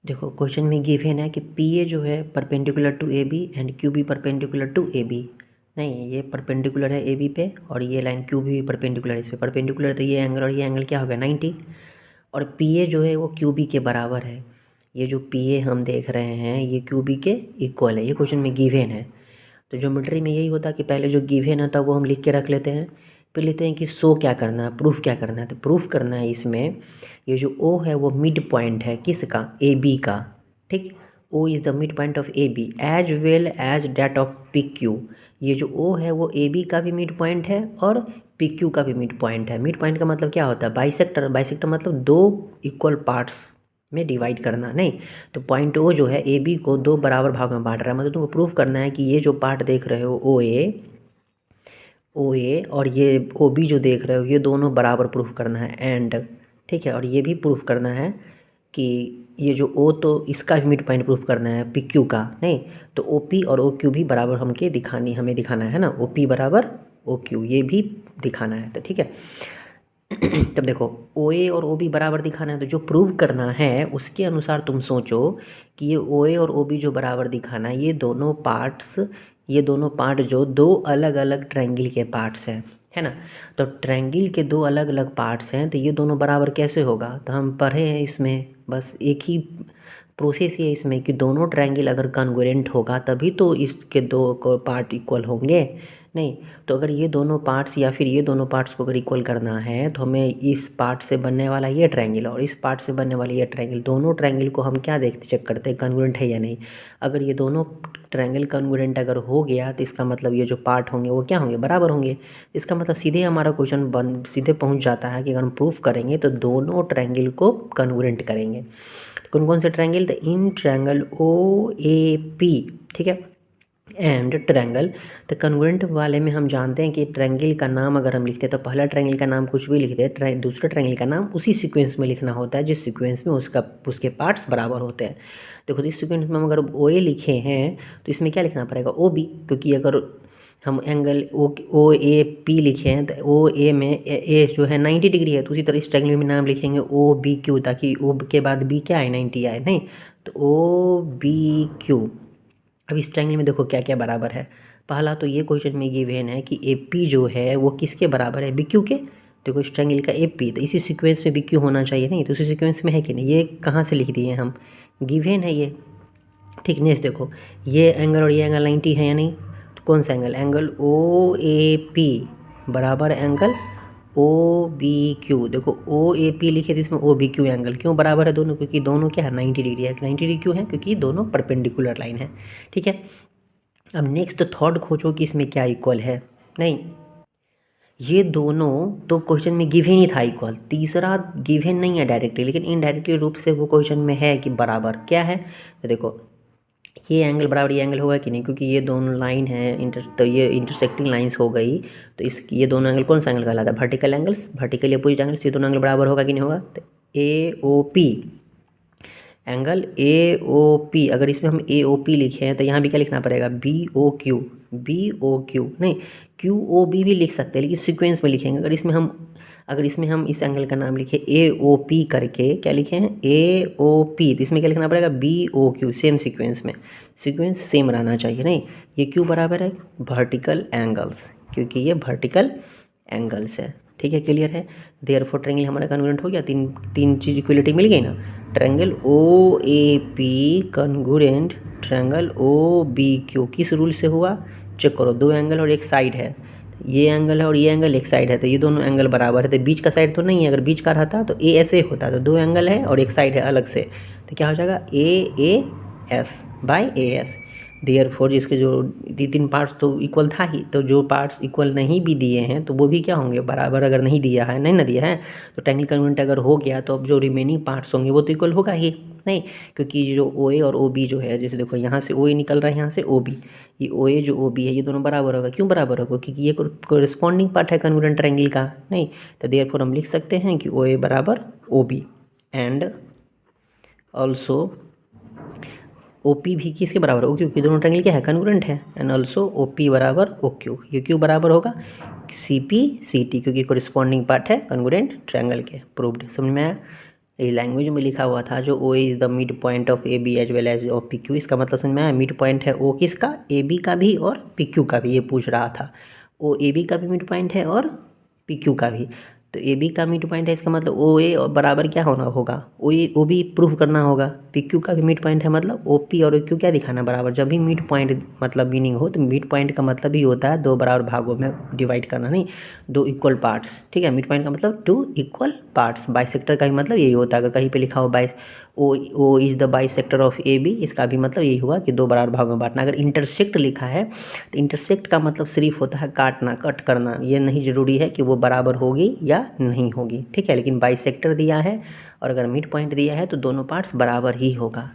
देखो क्वेश्चन में गिवन है कि पी ए जो है perpendicular to A B and Q B perpendicular to A B. नहीं, ये परपेंडिकुलर है ए बी पे और ये लाइन क्यू बी परपेंडिकुलर है इस पे। परपेंडिकुलर तो ये एंगल और ये एंगल क्या हो गया 90। और पी ए जो है वो क्यू बी के बराबर है। ये जो पी ए हम देख रहे हैं ये क्यू बी के इक्वल है, ये क्वेश्चन में गिवन है। तो ज्योमेट्री में यही होता है कि पहले जो गिवन होता है वो हम लिख के रख लेते हैं, फिर लेते हैं कि शो क्या करना है, प्रूफ क्या करना है। तो प्रूफ करना है इसमें ये जो ओ है वो मिड पॉइंट है किसका, ए बी का। ठीक, O is the mid point of A B as well as that of P Q. ये जो ओ है वो ए बी का भी मिड पॉइंट है और पी क्यू का भी मिड पॉइंट है। मिड पॉइंट का मतलब क्या होता है, बाइसेक्टर। बाइसेक्टर मतलब दो इक्वल पार्ट्स में डिवाइड करना। नहीं, तो पॉइंट ओ जो है ए बी को दो बराबर भाग में बांट रहा है। मतलब तुमको प्रूफ करना है कि ये जो पार्ट देख रहे हो ओ ए और ये ओ बी जो देख रहे हो ये दोनों बराबर प्रूफ करना है एंड। ठीक है, और ये भी प्रूफ करना है कि ये जो ओ तो इसका भी मिड पॉइंट प्रूफ करना है पी क्यू का। नहीं, तो ओ पी और ओ क्यू भी बराबर हमें दिखाना है ना, ओ पी बराबर ओ क्यू ये भी दिखाना है। तो ठीक है तब देखो ओ ए और ओ बी बराबर दिखाना है, तो जो प्रूव करना है उसके अनुसार तुम सोचो कि ये ओ ए और ओ बी जो बराबर दिखाना है ये दोनों पार्ट जो दो अलग अलग ट्रायंगल के पार्ट्स हैं, है ना। तो ट्रायंगल के दो अलग अलग पार्ट्स हैं तो ये दोनों बराबर कैसे होगा, तो हम पढ़े हैं इसमें बस एक ही प्रोसेस ये है इसमें कि दोनों ट्रायंगल अगर कॉन्ग्रुएंट होगा तभी तो इसके दो पार्ट इक्वल होंगे। नहीं, तो अगर ये दोनों पार्ट्स या फिर ये दोनों पार्ट्स को अगर इक्वल करना है तो हमें इस पार्ट से बनने वाला ये ट्रायंगल और इस पार्ट से बनने वाला ये ट्रायंगल, दोनों ट्रायंगल को हम क्या देखते चेक करते हैं कॉन्ग्रुएंट है या नहीं। अगर ये दोनों ट्रायंगल कॉन्ग्रुएंट अगर हो गया तो इसका मतलब ये जो पार्ट होंगे वो क्या होंगे, बराबर होंगे। इसका मतलब सीधे हमारा क्वेश्चन सीधे पहुंच जाता है कि अगर हम प्रूफ करेंगे तो दोनों ट्रायंगल को कॉन्ग्रुएंट करेंगे। तो कौन कौन से ट्रायंगल, तो in triangle O A P, ठीक है, एंड ट्रायंगल। तो कॉन्ग्रुएंट वाले में हम जानते हैं कि ट्रायंगल का नाम अगर हम लिखते हैं तो पहला ट्रायंगल का नाम कुछ भी लिखते हैं, दूसरे ट्रायंगल का नाम उसी सीक्वेंस में लिखना होता है जिस सीक्वेंस में उसके पार्ट्स बराबर होते हैं। देखो इस सीक्वेंस में हम अगर ओ ए लिखे हैं तो इसमें क्या लिखना पड़ेगा, ओ बी, क्योंकि अगर हम एंगल ओ ए पी लिखे हैं तो ओ ए में ए जो है 90 डिग्री है, तो उसी तरह इस ट्रायंगल में नाम लिखेंगे ओ बी क्यू, ताकि ओ के बाद बी क्या आए 90 आए। नहीं, तो ओ बी क्यू। अब इस ट्रायंगल में देखो क्या क्या बराबर है। पहला तो ये क्वेश्चन में गिवन है कि ए पी जो है वो किसके बराबर है, बी क्यू के। देखो इस ट्रायंगल का ए पी तो इसी सीक्वेंस में बी क्यू होना चाहिए। नहीं, तो उसी सीक्वेंस में है कि नहीं, ये कहाँ से लिख दिए हम, गिवन है ये। ठीक, नेक्स्ट देखो ये एंगल और ये एंगल 90 है या नहीं, तो कौन सा angle, angle O A P बराबर एंगल ओ बी क्यू। देखो ओ ए पी लिखे थे इसमें ओ बी क्यू एंगल क्यों बराबर है दोनों, क्योंकि दोनों क्या है 90 डिग्री है। 90 डिग्री क्यों है, क्योंकि दोनों परपेंडिकुलर लाइन है। ठीक है, अब नेक्स्ट थर्ड खोजो कि इसमें क्या इक्वल है। नहीं, ये दोनों तो क्वेश्चन में गिवन ही था इक्वल, तीसरा गिवन नहीं है डायरेक्टली, लेकिन इनडायरेक्टली रूप से वो क्वेश्चन में है कि बराबर क्या है। तो देखो ये एंगल बराबर ये एंगल होगा कि नहीं, क्योंकि ये दोनों लाइन है तो ये इंटरसेक्टिंग लाइंस हो गई, तो ये दोनों एंगल कौन सा एंगल कहलाता है, vertical angles, vertically opposite angles. ये दोनों एंगल बराबर होगा कि नहीं होगा, तो A O P, angle A O P, अगर इसमें हम ए ओ पी लिखे हैं तो यहाँ भी क्या लिखना पड़ेगा, B O Q, B O Q. नहीं, क्यू ओ बी भी लिख सकते हैं लेकिन सीक्वेंस में लिखेंगे। अगर इसमें हम इस एंगल का नाम लिखे ए ओ पी करके, क्या लिखे हैं ए ओ पी, तो इसमें क्या लिखना पड़ेगा B O Q, same sequence में, सीक्वेंस सेम रहना चाहिए। नहीं, ये क्यू बराबर है वर्टिकल एंगल्स, क्योंकि ये वर्टिकल एंगल्स है। ठीक है, क्लियर है। देयरफॉर ट्रायंगल हमारा कॉन्ग्रुएंट हो गया, तीन चीज इक्वलिटी मिल गई ना। Triangle O A P congruent triangle O B Q किस रूल से हुआ, चेक करो, दो एंगल और एक साइड है, ये एंगल है और ये एंगल एक साइड है, तो ये दोनों एंगल बराबर है। तो बीच का साइड तो नहीं है, अगर बीच का रहता तो ए ऐसे होता, तो दो एंगल है और एक साइड है अलग से, तो क्या हो जाएगा A S by A S. Therefore जिसके जो तीन पार्ट्स तो इक्वल था ही, तो जो पार्ट्स इक्वल नहीं भी दिए हैं तो वो भी क्या होंगे, बराबर। अगर नहीं दिया है, नहीं ना दिया है, तो ट्रायंगल कॉन्ग्रुएंट अगर हो गया तो अब जो रिमेनिंग पार्ट्स होंगे वो तो इक्वल होगा ही। नहीं, क्योंकि जो ओ ए और ओ बी जो है, जैसे देखो यहाँ से ओ ए निकल रहा है, यहाँ से ओ बी, ये ओ ए जो ओ बी है ये दोनों बराबर होगा। क्यों बराबर होगा, क्योंकि ये कोरिस्पॉन्डिंग पार्ट है कॉन्ग्रुएंट ट्रायंगल का। नहीं, तो देयरफॉर हम लिख सकते हैं कि ओ ए बराबर O B and also O P भी किसके बराबर हो, क्योंकि दोनों ट्रायंगल क्या है कॉन्ग्रुएंट है, एंड ऑल्सो ओ पी बराबर ओ क्यू। ये क्यू बराबर होगा सी पी सी टी, क्योंकि कोरिस्पॉन्डिंग पार्ट है कॉन्ग्रुएंट ट्रायंगल के। प्रूव्ड, समझ में आया। ये लैंग्वेज में लिखा हुआ था जो O is the mid point of A B as well as of P Q. इसका मतलब समझ में आया, मिड पॉइंट है ओ किसका, ए बी का भी और पी क्यू का भी, ये पूछ रहा था। ओ ए बी का भी मिड पॉइंट है और पी क्यू का भी। तो ए बी का मिड पॉइंट है, इसका मतलब ओ ए बराबर क्या होना होगा, ओ ए ओ बी प्रूफ करना होगा। पी क्यू का भी मिड पॉइंट है, मतलब ओ पी और ओ क्यू क्या दिखाना बराबर। जब भी मिड पॉइंट मतलब मीनिंग हो तो मिड पॉइंट का मतलब ही होता है दो बराबर भागों में डिवाइड करना, नहीं दो इक्वल पार्ट्स। ठीक है, मिड पॉइंट का मतलब टू इक्वल पार्ट्स। बाइसेक्टर का भी मतलब यही होता है। अगर कहीं पे लिखा हो O is the bisector of A B, इसका भी मतलब यही हुआ कि दो बराबर भागों में बांटना। अगर इंटरसेक्ट लिखा है तो इंटरसेक्ट का मतलब सिर्फ होता है काटना, कट करना। ये नहीं ज़रूरी है कि वो बराबर होगी या नहीं होगी, ठीक है। लेकिन बाइसेक्टर दिया है और अगर मिड पॉइंट दिया है तो दोनों पार्ट्स बराबर ही होगा।